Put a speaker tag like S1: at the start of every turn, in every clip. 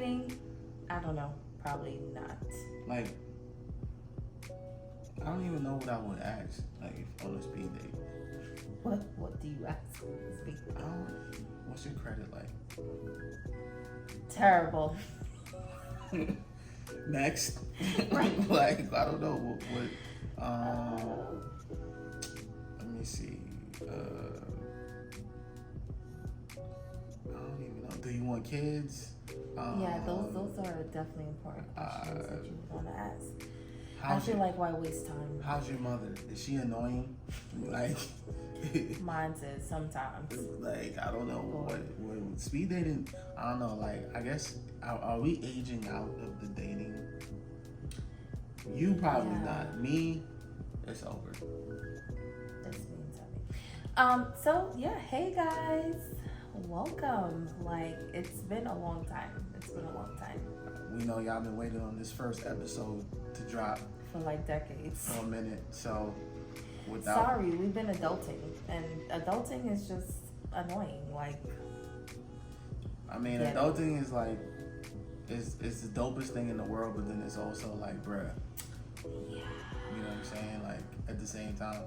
S1: dating, I don't know. Probably not.
S2: Like, I don't even know what I would ask, like, if on a speed date.
S1: What do you ask? Speak.
S2: What's your credit like?
S1: Terrible.
S2: Next.
S1: Right.
S2: Like, I don't know what let me see. I don't even know. Do you want kids?
S1: Yeah, those are definitely important questions that you want to ask. I feel like why waste time?
S2: How's your mother? Is she annoying? Like,
S1: mine says sometimes.
S2: Like, I don't know what speed dating. I don't know. Like, I guess are we aging out of the dating? You probably not. Me, it's over.
S1: That's me. So yeah, hey guys, welcome. Like, it's been a long time.
S2: We know y'all been waiting on this first episode to drop
S1: for like decades.
S2: For a minute, so
S1: sorry, we've been adulting, and adulting is just annoying. Like,
S2: I mean, adulting is like it's the dopest thing in the world, but then it's also like, bruh.
S1: Yeah.
S2: You know what I'm saying? Like, at the same time.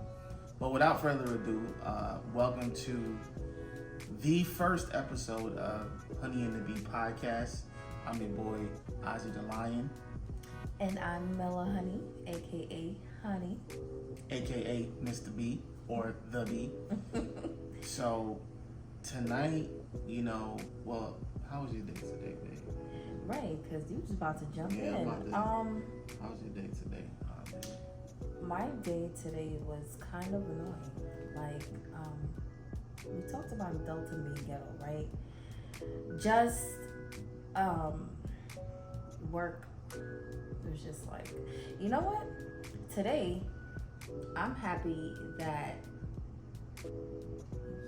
S2: But without further ado, welcome to the first episode of Honey and the Bee podcast. I'm your boy, Ozidalion.
S1: And I'm Milla Honey, a.k.a. Honey.
S2: A.k.a. Mr. B, or The B. So, tonight, well, how was your day today, babe?
S1: Right, because you was about to jump in.
S2: How was your day today?
S1: My day today was kind of annoying. Like, we talked about adulting being ghetto, right? Just, work. It was just like, you know what? Today, I'm happy that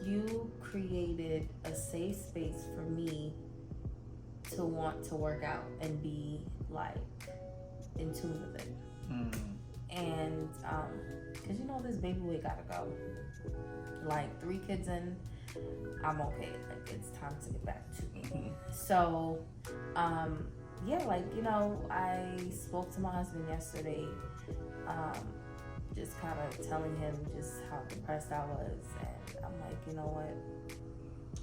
S1: you created a safe space for me to want to work out and be like in tune with it. And because this baby weight gotta go. Like 3 kids in, I'm okay. Like, it's time to get back to me. So I spoke to my husband yesterday, just kind of telling him just how depressed I was, and I'm like, you know what?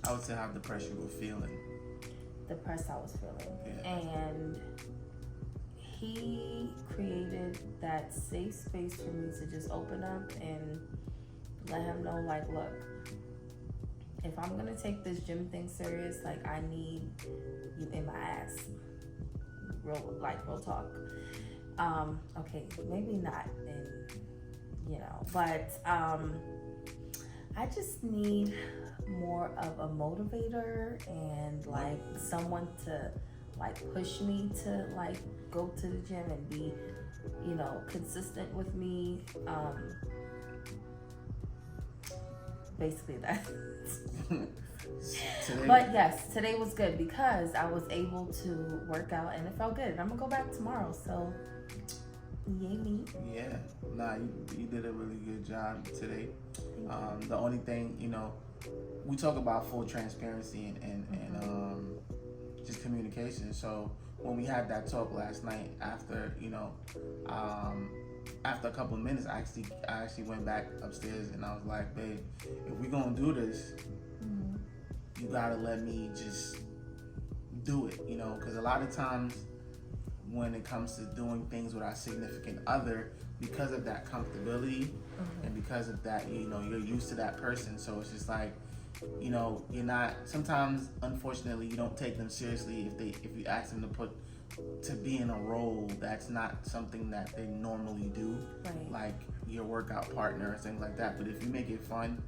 S2: I would say how depressed you were feeling.
S1: Depressed I was feeling.
S2: Yeah.
S1: And he created that safe space for me to just open up and let him know, like, look, if I'm gonna take this gym thing serious, like, I need you in my ass. Real talk. Okay, maybe not, but I just need more of a motivator and like someone to like push me to like go to the gym and be, consistent with me. Basically that. But yes, today was good because I was able to work out and it felt good. And I'm gonna go back tomorrow, so yay me.
S2: Yeah, you did a really good job today. The only thing, we talk about full transparency and just communication. So when we had that talk last night, after after a couple of minutes, I actually went back upstairs and I was like, babe, if we're gonna do this, you gotta let me just do it, because a lot of times when it comes to doing things with our significant other, because of that comfortability and because of that, you're used to that person, so it's just like, you're not, sometimes unfortunately you don't take them seriously if you ask them to be in a role that's not something that they normally do,
S1: right.
S2: Like your workout partner or things like that. But if you make it fun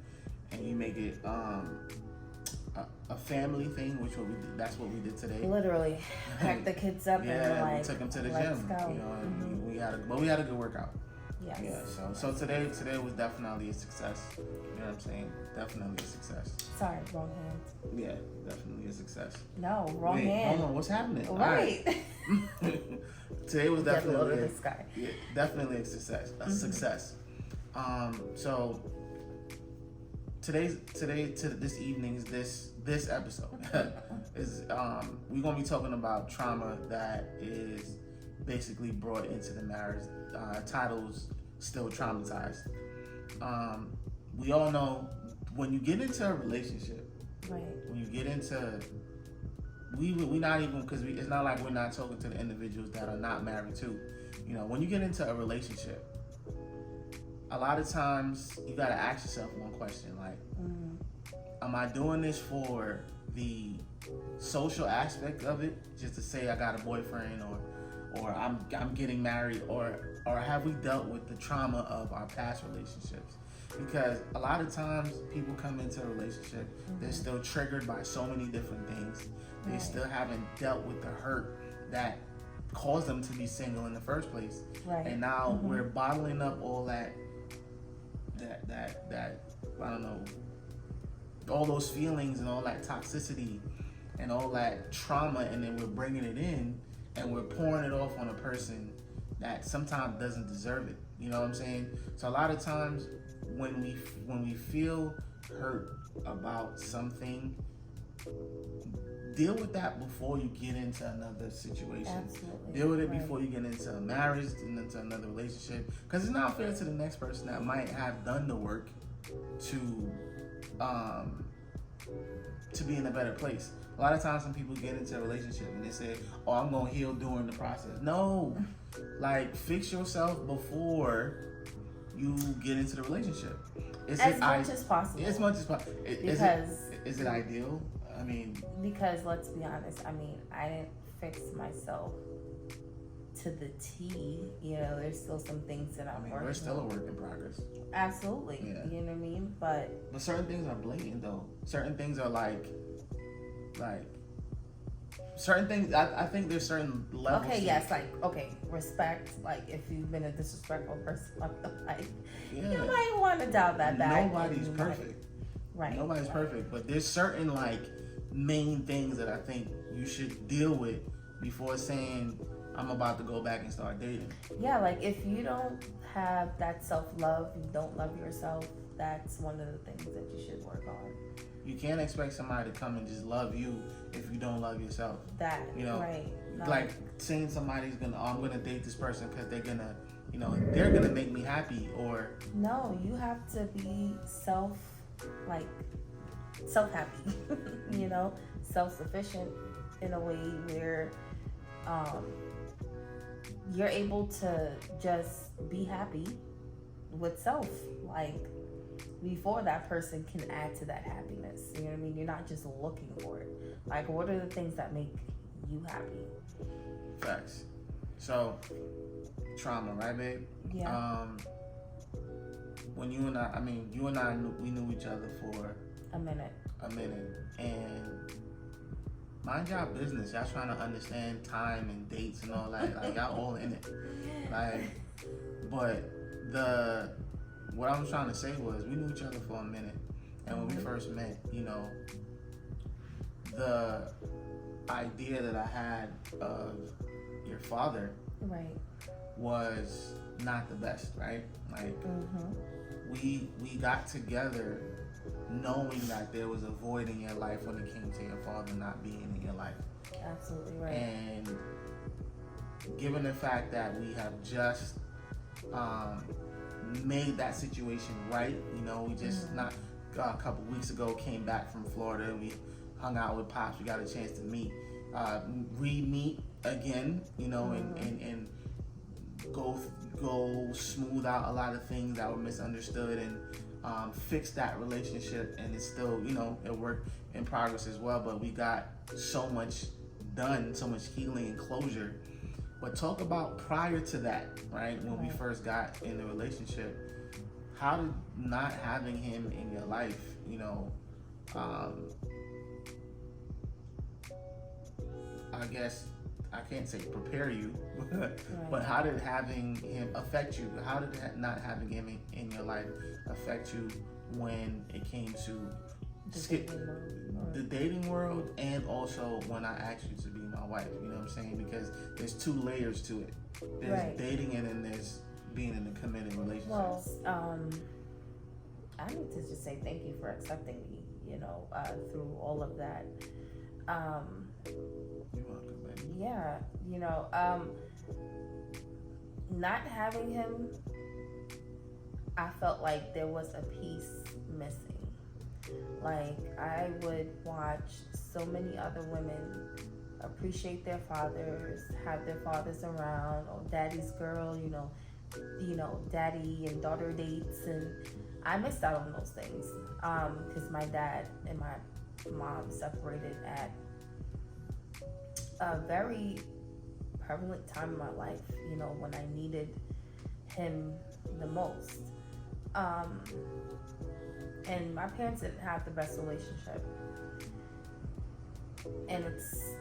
S2: and you make it a family thing, that's what we did today.
S1: Literally, pack the kids up and like,
S2: we took them to the
S1: let's
S2: gym.
S1: Go.
S2: And we had a good workout.
S1: Yes.
S2: Yeah. So today was definitely a success. You know what I'm saying? Definitely a success.
S1: Sorry, wrong hand.
S2: Yeah, definitely a success.
S1: No, wrong hand.
S2: Hold on, what's happening?
S1: Right.
S2: Today was definitely
S1: definitely
S2: a success. Success. So this evening's this episode is we're gonna be talking about trauma that is basically brought into the marriage. Titles still traumatized. We all know when you get into a relationship,
S1: right?
S2: When you get into we not even because it's not like we're not talking to the individuals that are not married too. You know, when you get into a relationship, a lot of times you gotta ask yourself one question like, am I doing this for the social aspect of it, just to say I got a boyfriend or I'm getting married, or have we dealt with the trauma of our past relationships? Because a lot of times people come into a relationship, they're still triggered by so many different things. They still haven't dealt with the hurt that caused them to be single in the first place.
S1: Right.
S2: And now we're bottling up all that I don't know, all those feelings and all that toxicity and all that trauma, and then we're bringing it in and we're pouring it off on a person that sometimes doesn't deserve it. You know what I'm saying? So a lot of times when we feel hurt about something, deal with that before you get into another situation.
S1: Absolutely.
S2: Deal with it before you get into a marriage and into another relationship, because it's not fair to the next person that might have done the work to be in a better place. A lot of times when people get into a relationship and they say, oh, I'm gonna heal during the process. No, like fix yourself before you get into the relationship.
S1: As much as possible.
S2: As much as possible. Is it ideal? I mean,
S1: because let's be honest, I mean, I didn't fix myself to the T. You know, there's still some things that I'm working on.
S2: We're still a work in progress.
S1: Absolutely. Yeah. You know what I mean? But
S2: certain things are blatant though. Certain things are like certain things, I think there's certain levels.
S1: Okay, yes, like, okay, respect. Like, if you've been a disrespectful person, like, you might want to dial that back.
S2: Nobody's perfect.
S1: Right.
S2: Nobody's perfect. But there's certain, like, main things that I think you should deal with before saying, I'm about to go back and start dating.
S1: Yeah, like, if you don't have that self-love, you don't love yourself, that's one of the things that you should work on.
S2: You can't expect somebody to come and just love you if you don't love yourself.
S1: That,
S2: you know,
S1: right.
S2: Like saying somebody's I'm gonna date this person because they're gonna, they're gonna make me happy, or
S1: no, you have to be self-happy, self-sufficient in a way where you're able to just be happy with self, like, before that person can add to that happiness. You know what I mean? You're not just looking for it. Like, what are the things that make you happy?
S2: Facts. So, trauma, right, babe?
S1: Yeah.
S2: When you and I we knew each other for
S1: a minute,
S2: and mind y'all business. Y'all trying to understand time and dates and all that. Like, y'all all in it. Like, but what I was trying to say was, we knew each other for a minute, and when we first met, the idea that I had of your father,
S1: right,
S2: was not the best, right? Like, we got together knowing that there was a void in your life when it came to your father not being in your life.
S1: Absolutely right.
S2: And given the fact that we have just made that situation right, we just not a couple weeks ago came back from Florida. We hung out with Pops. We got a chance to re-meet again, and go smooth out a lot of things that were misunderstood, and fix that relationship. And it's still, a work in progress as well, but we got so much done, so much healing and closure. But talk about prior to that, right? When we first got in the relationship, how did not having him in your life, I guess I can't say prepare you, but how did having him affect you? How did not having him in your life affect you when it came to the dating world, and also when I asked you to be my wife? You know what I'm saying? Because there's two layers to it. There's dating, and then there's being in a committed relationship.
S1: Well, I need to just say thank you for accepting me. through all of that.
S2: You're welcome, baby.
S1: Yeah, not having him, I felt like there was a piece missing. Like, I would watch so many other women appreciate their fathers, have their fathers around, or daddy's girl, daddy and daughter dates, and I missed out on those things because my dad and my mom separated at a very prevalent time in my life, when I needed him the most. And my parents didn't have the best relationship. And it's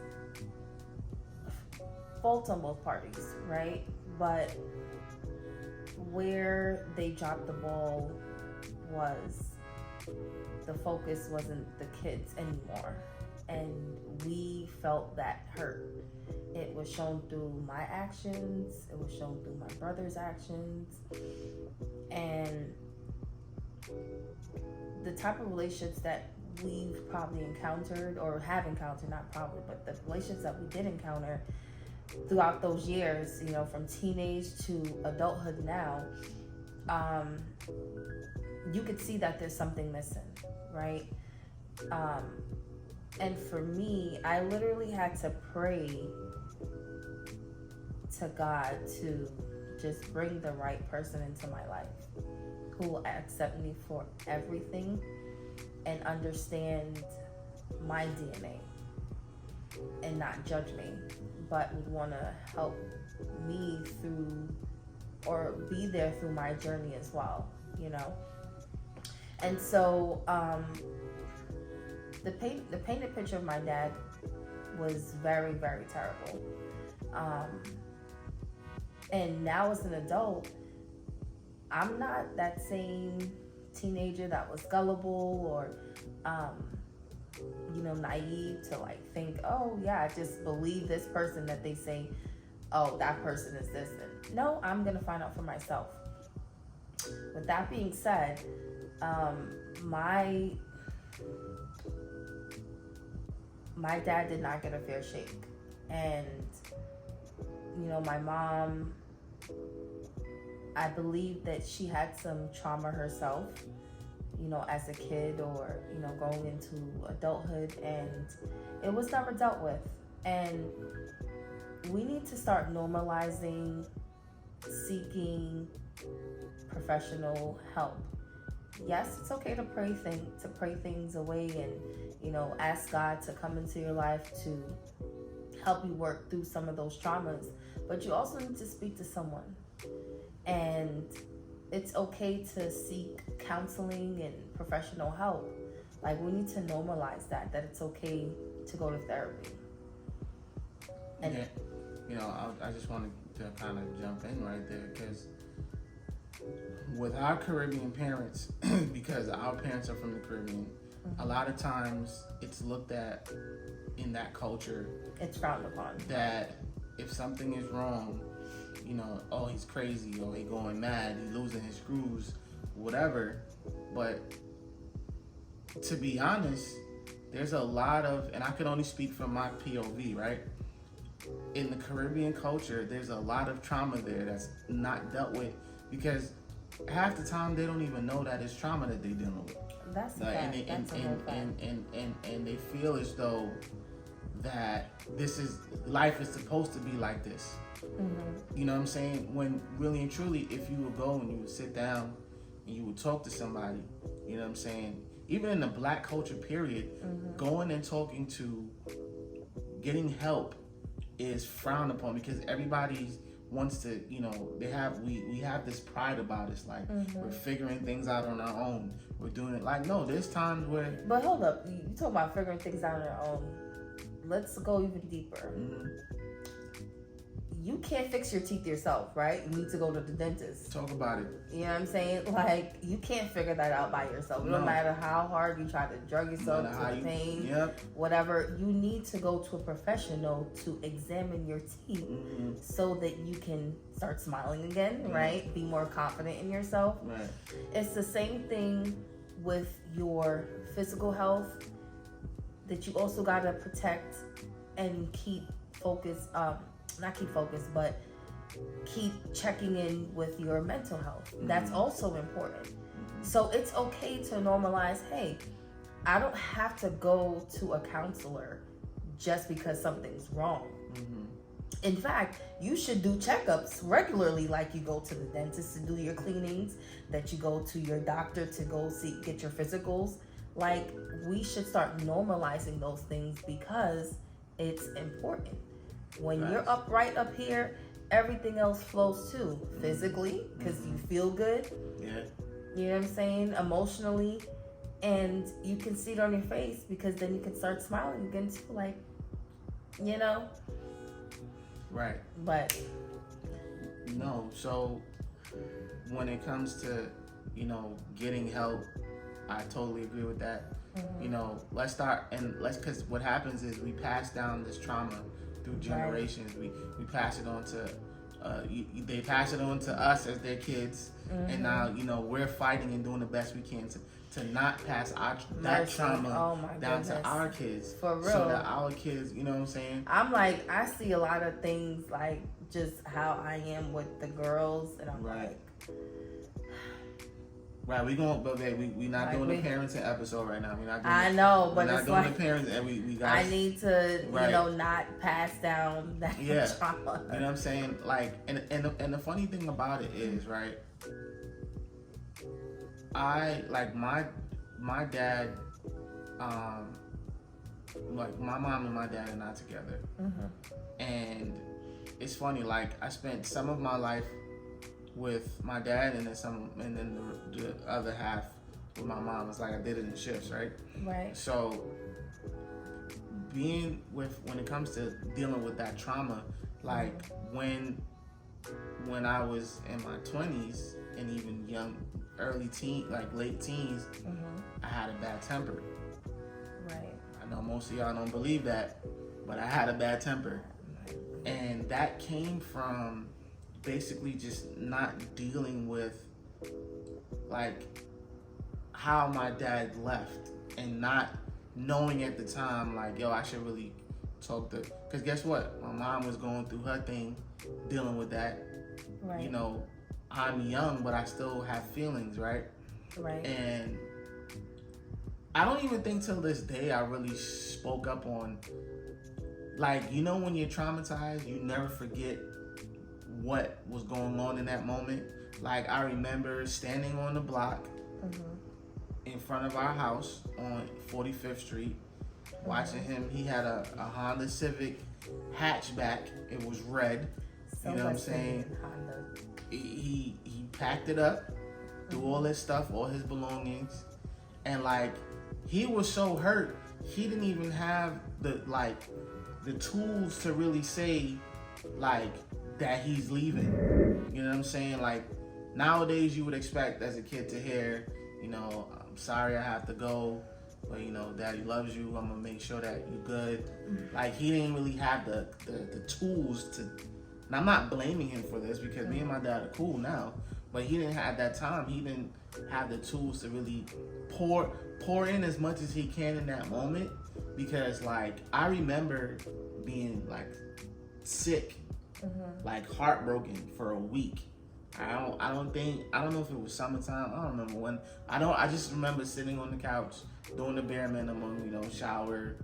S1: fault on both parties, right? But where they dropped the ball was the focus wasn't the kids anymore. And we felt that hurt. It was shown through my actions. It was shown through my brother's actions. And the type of relationships that we've probably encountered, or have encountered, not probably, but the relationships that we did encounter throughout those years, from teenage to adulthood now, you could see that there's something missing, right? And for me, I literally had to pray to God to just bring the right person into my life who will accept me for everything and understand my DNA and not judge me, but would want to help me through, or be there through my journey as well, And so the painted picture of my dad was very, very terrible. And now as an adult, I'm not that same teenager that was gullible or, naive to think, oh yeah, just believe this person that they say, oh, that person is this. And no, I'm going to find out for myself. With that being said, my dad did not get a fair shake. And, my mom, I believe that she had some trauma herself, as a kid, or, going into adulthood, and it was never dealt with. And we need to start normalizing seeking professional help. Yes, it's okay to pray things away and, ask God to come into your life to help you work through some of those traumas, but you also need to speak to someone. And it's okay to seek counseling and professional help. Like, we need to normalize that it's okay to go to therapy. And
S2: I just wanted to kind of jump in right there, because with our Caribbean parents, because our parents are from the Caribbean, a lot of times it's looked at in that culture,
S1: it's frowned upon,
S2: that if something is wrong, oh, he's crazy, or he going mad, he losing his screws, whatever. But to be honest, there's a lot of, and I can only speak from my POV, right? In the Caribbean culture, there's a lot of trauma there that's not dealt with, because half the time they don't even know that it's trauma that they're dealing with.
S1: That's the fact.
S2: And they feel as though that life is supposed to be like this. Mm-hmm. You know what I'm saying? When really and truly, if you would go and you would sit down and you would talk to somebody, you know what I'm saying? Even in the Black culture period, going and talking to, getting help is frowned upon, because everybody wants to, we have this pride about us, like we're figuring things out on our own. We're doing it like, no, there's times where.
S1: But hold up, you talk about figuring things out on our own. Let's go even deeper. You can't fix your teeth yourself, right? You need to go to the dentist.
S2: Talk about it.
S1: You know what I'm saying? Like, you can't figure that out by yourself. No matter how hard you try to drug yourself to the pain, whatever, you need to go to a professional to examine your teeth so that you can start smiling again, right? Be more confident in yourself.
S2: Right.
S1: It's the same thing with your physical health, that you also got to protect and keep focus, not keep focus, but keep checking in with your mental health. That's also important. So it's okay to normalize, hey, I don't have to go to a counselor just because something's wrong. In fact, you should do checkups regularly, like you go to the dentist to do your cleanings, that you go to your doctor to go get your physicals. Like, we should start normalizing those things because it's important. When you're right up here, everything else flows too. Physically, because you feel good.
S2: Yeah.
S1: You know what I'm saying? Emotionally. And you can see it on your face, because then you can start smiling again too. Like, you know?
S2: Right.
S1: But
S2: no, so when it comes to, getting help, I totally agree with that. Let's start, because what happens is we pass down this trauma through generations. Right. We pass it on to they pass it on to us as their kids, and now we're fighting and doing the best we can to not pass that trauma down to our kids.
S1: For real.
S2: So that our kids, you know what I'm saying?
S1: I'm like, I see a lot of things, like just how I am with the girls, and I'm like,
S2: right, we not doing the parenting episode right now. We're not doing
S1: I know, but
S2: we're
S1: it's
S2: not doing
S1: like
S2: the parents, and we got.
S1: I need to, not pass down that trauma.
S2: You know what I'm saying? Like, and the funny thing about it is, right? I like my dad. Like my mom and my dad are not together, and it's funny. Like, I spent some of my life with my dad, and then the other half with my mom. It's like I did it in shifts, right?
S1: Right.
S2: So when it comes to dealing with that trauma, like when I was in my 20s and even early teen, like late teens, I had a bad temper.
S1: Right.
S2: I know most of y'all don't believe that, but I had a bad temper, and that came from basically just not dealing with like how my dad left, and not knowing at the time, like, yo, I should really talk to, because guess what, my mom was going through her thing, dealing with that.
S1: Right.
S2: I'm young, but I still have feelings, right?
S1: Right.
S2: And I don't even think till this day I really spoke up on, like, when you're traumatized, you never forget what was going on in that moment. Like, I remember standing on the block in front of our house on 45th Street, watching him. He had a Honda Civic hatchback. It was red.
S1: So
S2: you know what I'm saying? He packed it up, threw all his stuff, all his belongings, and like, he was so hurt, he didn't even have the tools to really say like that he's leaving. You know what I'm saying? Like, nowadays you would expect as a kid to hear, I'm sorry I have to go, but daddy loves you, I'm gonna make sure that you're good. Like, he didn't really have the tools to, and I'm not blaming him for this, because me and my dad are cool now, but he didn't have that time. He didn't have the tools to really pour in as much as he can in that moment, because like, I remember being like sick, like heartbroken for a week. I don't know if it was summertime. I don't remember when. I just remember sitting on the couch doing the bare minimum, shower,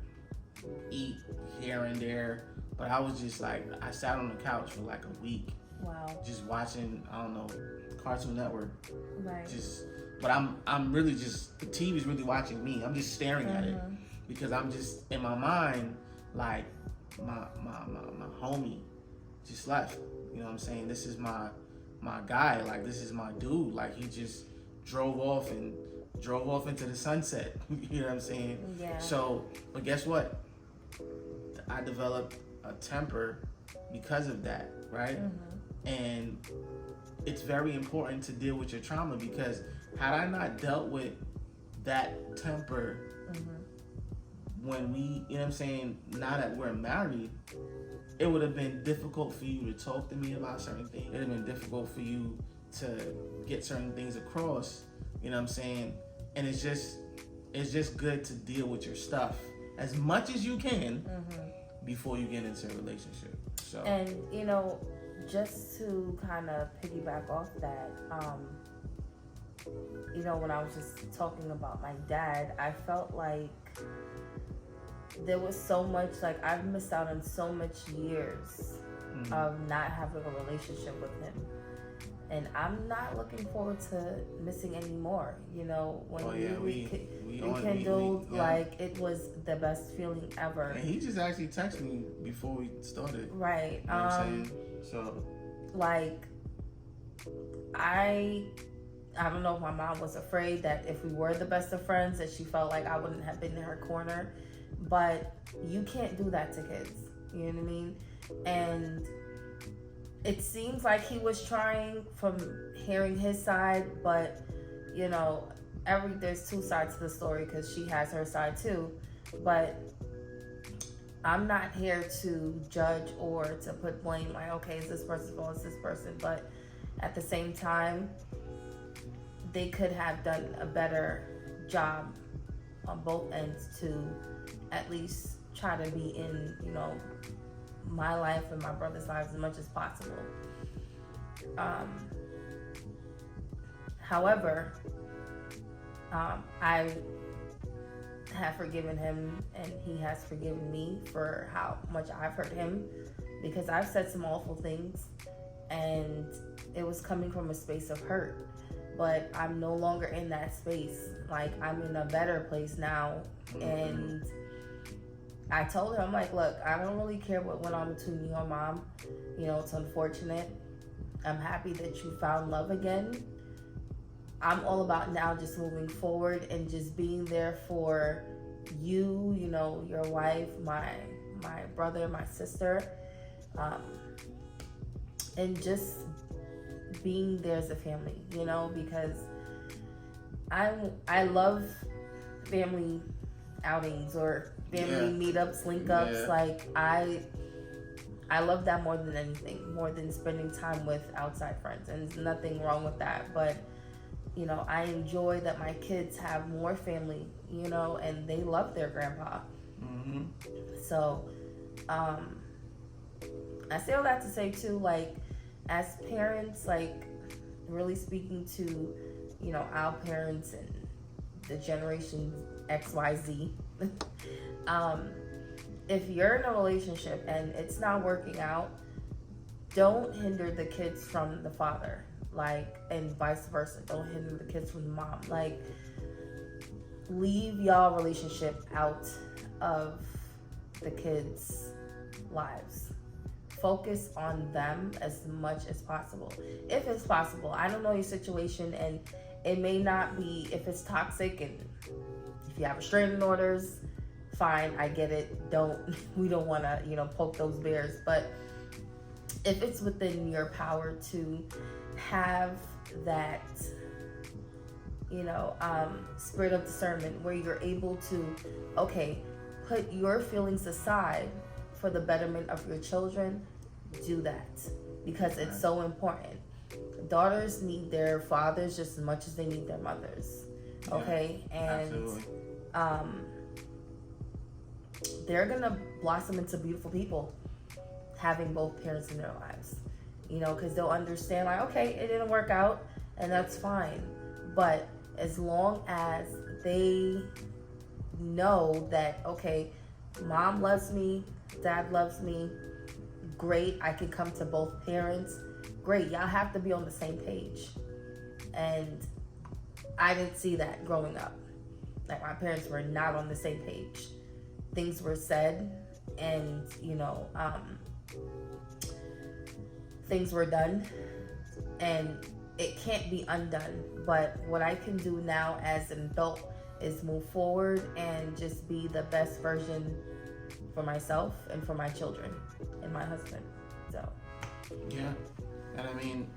S2: eat here and there. But I was just like, I sat on the couch for like a week.
S1: Wow.
S2: Just watching, I don't know, Cartoon Network.
S1: Right.
S2: But I'm really just, the TV's really watching me. I'm just staring at it, because I'm just in my mind, like, my homie just left. You know what I'm saying? This is my guy. Like, this is my dude. Like, he just drove off into the sunset. You know what I'm saying?
S1: Yeah.
S2: So, but guess what? I developed a temper because of that, right? And it's very important to deal with your trauma, because had I not dealt with that temper when we, you know what I'm saying, now that we're married, it would have been difficult for you to talk to me about certain things. It would have been difficult for you to get certain things across, you know what I'm saying? and it's just good to deal with your stuff as much as you can before you get into a relationship. So,
S1: and just to kind of piggyback off that, when I was just talking about my dad, I felt like there was so much, like I've missed out on so much years of not having a relationship with him. And I'm not looking forward to missing any more. When we rekindled, like it was the best feeling ever.
S2: And he just actually texted me before we started.
S1: Right.
S2: You know what I'm saying? So,
S1: like, I don't know if my mom was afraid that if we were the best of friends, that she felt like I wouldn't have been in her corner. But you can't do that to kids. You know what I mean? And it seems like he was trying from hearing his side, but there's two sides to the story because she has her side too. But I'm not here to judge or to put blame like, okay, is this person's fault, is this person? But at the same time, they could have done a better job on both ends to at least try to be in, my life and my brother's lives as much as possible. However, I have forgiven him and he has forgiven me for how much I've hurt him, because I've said some awful things and it was coming from a space of hurt. But I'm no longer in that space. Like, I'm in a better place now. And I told her, I'm like, look, I don't really care what went on between you and mom. It's unfortunate. I'm happy that you found love again. I'm all about now just moving forward and just being there for you, your wife, my brother, my sister, and just being there as a family, because I love family outings or family meetups, link ups. Like I love that more than anything, more than spending time with outside friends, and there's nothing wrong with that. But I enjoy that my kids have more family, and they love their grandpa. So I say all that to say too, like, as parents, like really speaking to our parents and the generation XYZ, if you're in a relationship and it's not working out, don't hinder the kids from the father, like, and vice versa. Don't hinder the kids from the mom. Like, leave y'all relationship out of the kids' lives. Focus on them as much as possible, if it's possible. I don't know your situation, and it may not be, if it's toxic and if you have restraining orders, fine, I get it. We don't want to, poke those bears. But if it's within your power to have that, spirit of discernment where you're able to, okay, put your feelings aside for the betterment of your children, do that, because it's so important. Daughters need their fathers just as much as they need their mothers. Okay? And they're gonna blossom into beautiful people having both parents in their lives, because they'll understand, like, okay, it didn't work out, and that's fine. But as long as they know that, okay, mom loves me, dad loves me, great, I can come to both parents, great. Y'all have to be on the same page. And I didn't see that growing up. Like, my parents were not on the same page. Things were said, and things were done, and it can't be undone. But what I can do now as an adult is move forward and just be the best version for myself and for my children and my husband. So
S2: yeah. And I mean,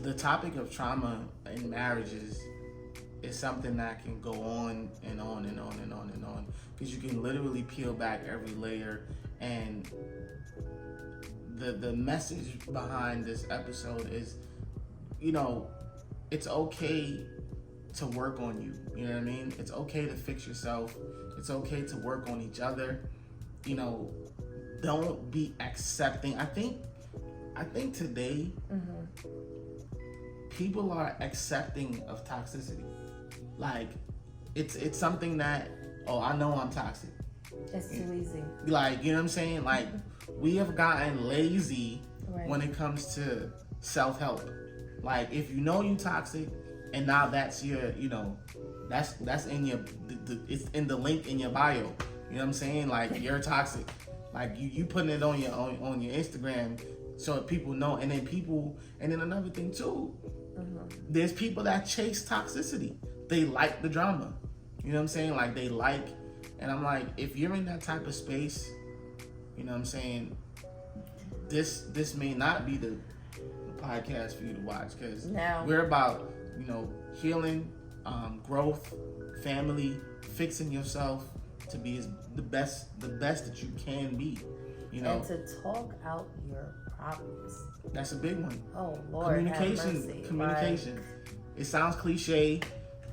S2: the topic of trauma in marriages is something that can go on and on and on and on and on, because you can literally peel back every layer. And the message behind this episode is, it's okay to work on you. You know what I mean? It's okay to fix yourself. It's okay to work on each other. You know, don't be accepting. I think today people are accepting of toxicity. Like it's something that, oh, I know I'm toxic.
S1: It's too easy.
S2: Like, you know what I'm saying? Like we have gotten lazy
S1: right.
S2: when it comes to self-help. Like if you know you toxic and now that's your, you know, that's in your it's in the link in your bio. You know what I'm saying? Like you're toxic. Like you putting it on your Instagram so that people know. And then another thing too, there's people that chase toxicity. They like the drama. You know what I'm saying? Like they like, and I'm like, if you're in that type of space, you know what I'm saying, this may not be the podcast for you to watch, because we're about, you know, healing, growth, family, fixing yourself to be the best that you can be, you know.
S1: And to talk out your problems.
S2: That's a big one.
S1: Oh Lord,
S2: communication. Right. It sounds cliche.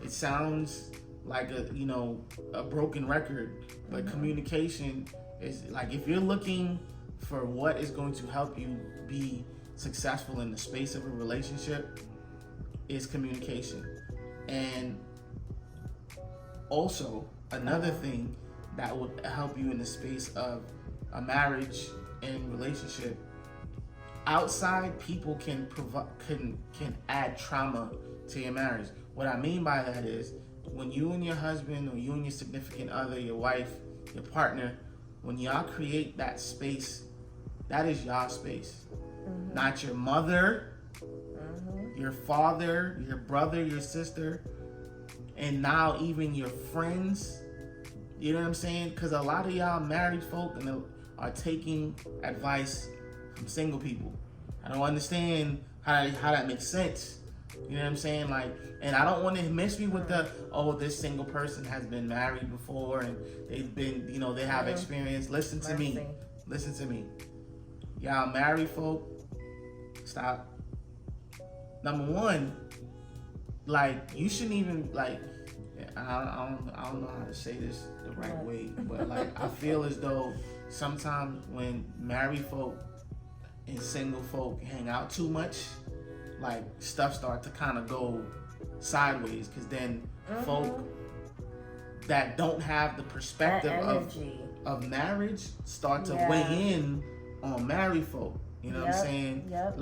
S2: It sounds like a broken record, but communication is like, if you're looking for what is going to help you be successful in the space of a relationship, is communication. And also another thing that would help you in the space of a marriage and relationship, outside people can add trauma to your marriage. What I mean by that is, when you and your husband, or you and your significant other, your wife, your partner, when y'all create that space, that is y'all space. Not your mother, your father, your brother, your sister, and now even your friends. You know what I'm saying? Because a lot of y'all married folk are taking advice from single people. I don't understand how that makes sense. You know what I'm saying? Like, and I don't want to mix me with this single person has been married before and they've been, you know, they have experience. Listen to me. Y'all married folk, stop. Number one, like, you shouldn't even, like, I don't know how to say this the right way, but like, I feel as though sometimes when married folk and single folk hang out too much, like, stuff start to kind of go sideways, because then folk that don't have the perspective of marriage start to weigh in on married folk. You know what I'm saying?
S1: Yep.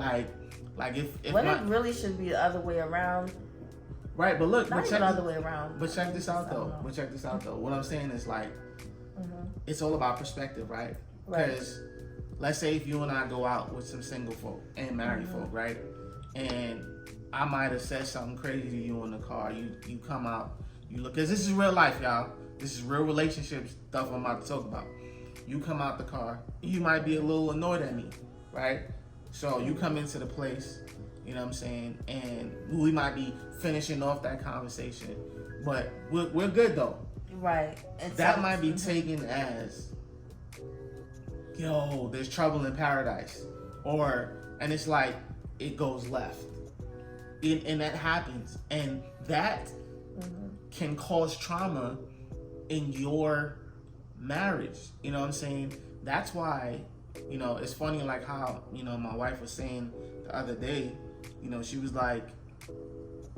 S2: Like if
S1: it really should be the other way around.
S2: Right, but look,
S1: not the other way around.
S2: But check this out though. What I'm saying is, like, it's all about perspective, right? Because let's say if you and I go out with some single folk and married folk, right? And I might have said something crazy to you in the car. You come out, you look, because this is real life, y'all. This is real relationship stuff I'm about to talk about. You come out the car, you might be a little annoyed at me, right? So you come into the place, you know what I'm saying, and we might be finishing off that conversation, but we're good though.
S1: Right.
S2: That might be taken as, yo, there's trouble in paradise. And it's like, it goes left. And that happens. And that can cause trauma in your marriage. You know what I'm saying? That's why, you know, it's funny, like how, you know, my wife was saying the other day, you know, she was like,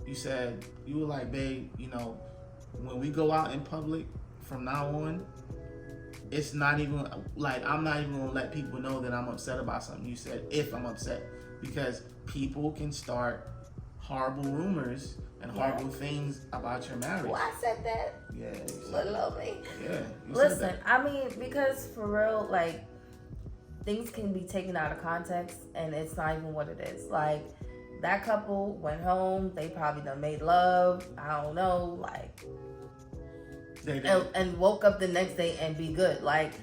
S2: you were like, babe, you know, when we go out in public from now on, it's not even, like, I'm not even gonna let people know that I'm upset about something. You said, if I'm upset, because people can start horrible rumors and horrible things about your marriage.
S1: Well, I said that.
S2: Yeah.
S1: Little me.
S2: Yeah.
S1: Listen, I mean, because for real, like, things can be taken out of context and it's not even what it is. Like, that couple went home, they probably done made love, I don't know, like,
S2: they did.
S1: And woke up the next day and be good. Like,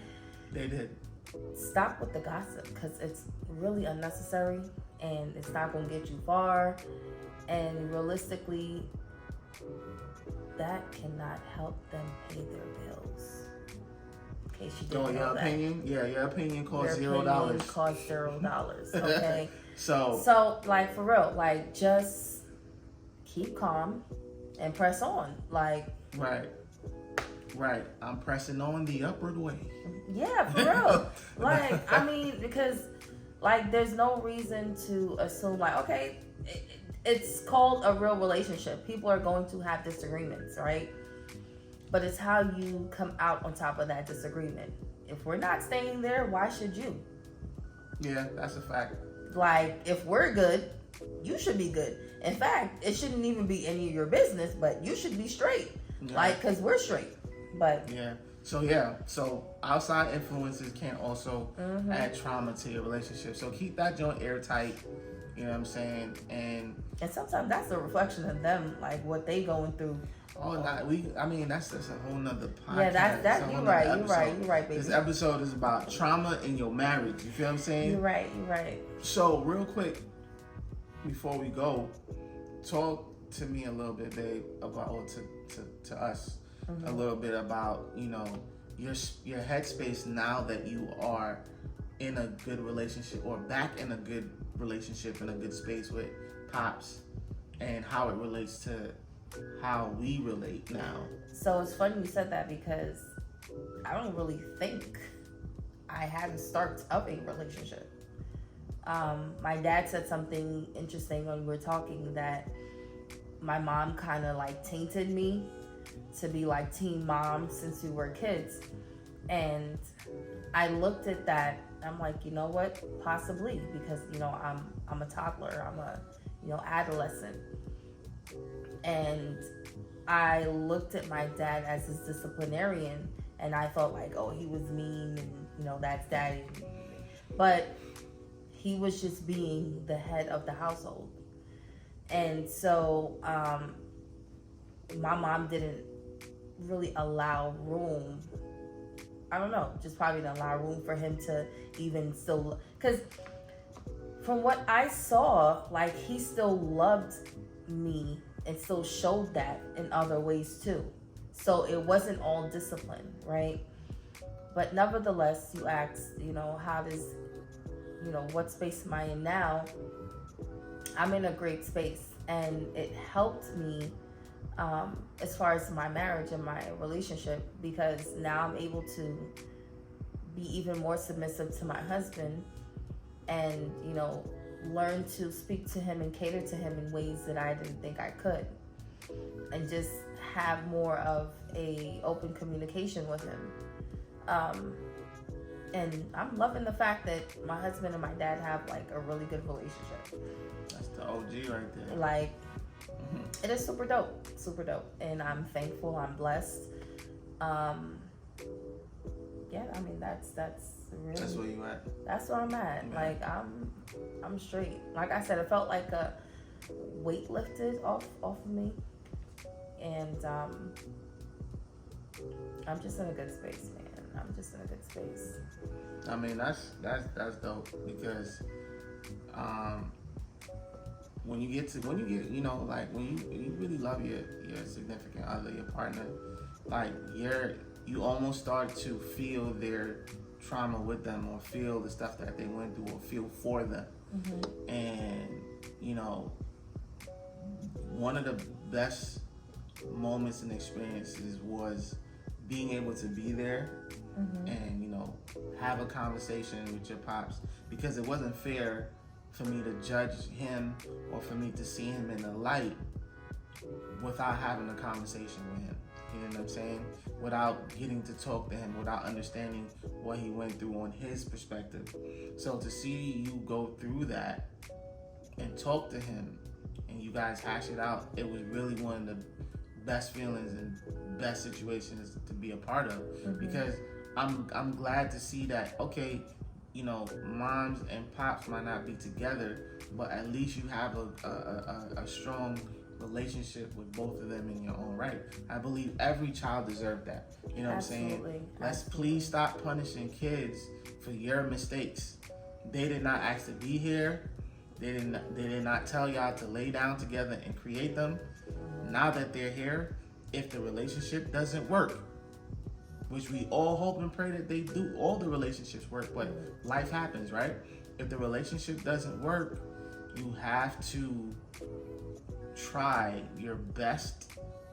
S2: they did.
S1: Stop with the gossip, because it's really unnecessary and it's not going to get you far. And realistically, that cannot help them pay their bills. In case you didn't know that.
S2: Your opinion costs $0.
S1: Your opinion costs $0. Okay.
S2: So
S1: like, for real, like, just keep calm, and press on. Like,
S2: right. I'm pressing on the upward way.
S1: Yeah, for real. Like, I mean, because like there's no reason to assume like, okay, it's called a real relationship. People are going to have disagreements, right? But it's how you come out on top of that disagreement. If we're not staying there, why should you?
S2: Yeah, that's a fact.
S1: Like, if we're good, you should be good. In fact, it shouldn't even be any of your business, but you should be straight. Yeah. Like, because we're straight. But
S2: so outside influences can also add trauma to your relationship. So keep that joint airtight. You know what I'm saying? And
S1: sometimes that's a reflection of them, like what they going through.
S2: That's just a whole nother podcast.
S1: Yeah, that's you're right, baby.
S2: This episode is about trauma in your marriage. You feel what I'm saying?
S1: You're right.
S2: So real quick, before we go, talk to me a little bit, babe, about, or to us, a little bit about, your headspace now that you are in a good relationship, or back in a good relationship, in a good space with Pops, and how it relates to how we relate now.
S1: So it's funny you said that, because I don't really think I had a start of a relationship. My dad said something interesting when we were talking, that my mom kind of like tainted me to be like teen mom since we were kids. And I looked at that, I'm like, you know what? Possibly, because I'm a toddler, I'm a adolescent. And I looked at my dad as his disciplinarian, and I felt like, oh, he was mean, and that's daddy. But he was just being the head of the household. And so my mom didn't really allow room, I don't know, just probably didn't allow room for him to even still, because from what I saw, like, he still loved me and still showed that in other ways too. So it wasn't all discipline, right? But nevertheless, you asked, how does, what space am I in now? I'm in a great space, and it helped me as far as my marriage and my relationship, because now I'm able to be even more submissive to my husband, and learn to speak to him and cater to him in ways that I didn't think I could, and just have more of a open communication with him. And I'm loving the fact that my husband and my dad have like a really good relationship.
S2: That's the OG right there.
S1: Like, it is super dope, and I'm thankful, I'm blessed. That's really,
S2: that's where you at.
S1: That's where I'm at. Yeah. Like, I'm straight. Like I said, it felt like a weight lifted off of me, and I'm just in a good space, man. I'm just in a good space.
S2: I mean, that's dope, because when you really love your significant other, your partner, like, you almost start to feel their trauma with them, or feel the stuff that they went through, or feel for them. And one of the best moments and experiences was being able to be there and have a conversation with your Pops, because it wasn't fair for me to judge him, or for me to see him in the light without having a conversation with him. You know what I'm saying? Without getting to talk to him, without understanding what he went through on his perspective. So to see you go through that and talk to him, and you guys hash it out, it was really one of the best feelings and best situations to be a part of. Because I'm glad to see that, okay, moms and pops might not be together, but at least you have a strong relationship with both of them in your own right. I believe every child deserves that. You know what I'm saying? Let's please stop punishing kids for your mistakes. They did not ask to be here. They did not tell y'all to lay down together and create them. Now that they're here, if the relationship doesn't work, which we all hope and pray that they do, all the relationships work, but life happens, right? If the relationship doesn't work, you have to try your best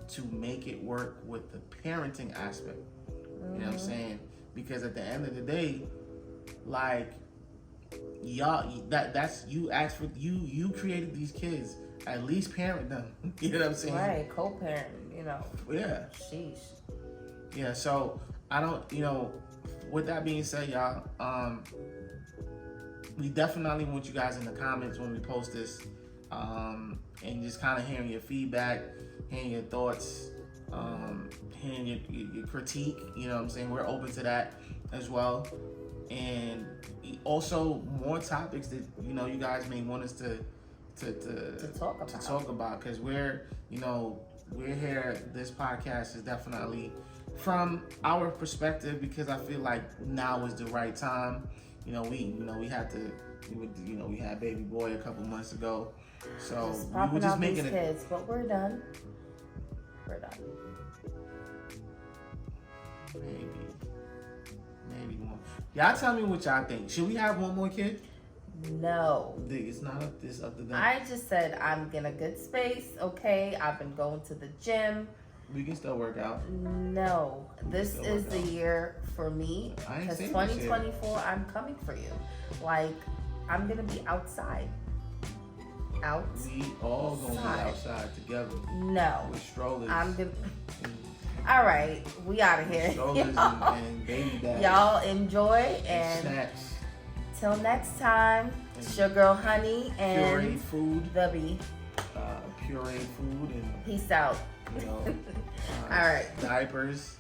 S2: to make it work with the parenting aspect. You know what I'm saying? Because at the end of the day, like, y'all, that's you asked for, you created these kids. At least parent them. You know what I'm saying?
S1: Right, co-parent, you know.
S2: Yeah.
S1: Sheesh.
S2: Yeah, so I don't, you know, with that being said, y'all, we definitely want you guys in the comments when we post this, and just kind of hearing your feedback, hearing your thoughts, hearing your critique. You know what I'm saying? We're open to that as well. And also more topics that, you know, you guys may want us to talk about, because we're here. This podcast is definitely from our perspective, because I feel like now is the right time. We had baby boy a couple months ago, so we were just making it.
S1: Kids, but we're done.
S2: Maybe one. Y'all tell me what y'all think. Should we have one more kid?
S1: No.
S2: It's not up to them.
S1: I just said I'm in a good space. Okay, I've been going to the gym.
S2: We can still work out.
S1: No, this is the year for me, because 2024, I'm coming for you. Like, I'm gonna be outside.
S2: We all gonna be outside together.
S1: No.
S2: With strollers.
S1: I'm gonna. All right, we out of here.
S2: Strollers and baby bags.
S1: Y'all enjoy and
S2: snacks.
S1: Till next time, it's your girl Honey and
S2: pureed food.
S1: The B.
S2: Pureed food and
S1: peace out.
S2: All
S1: right.
S2: Diapers.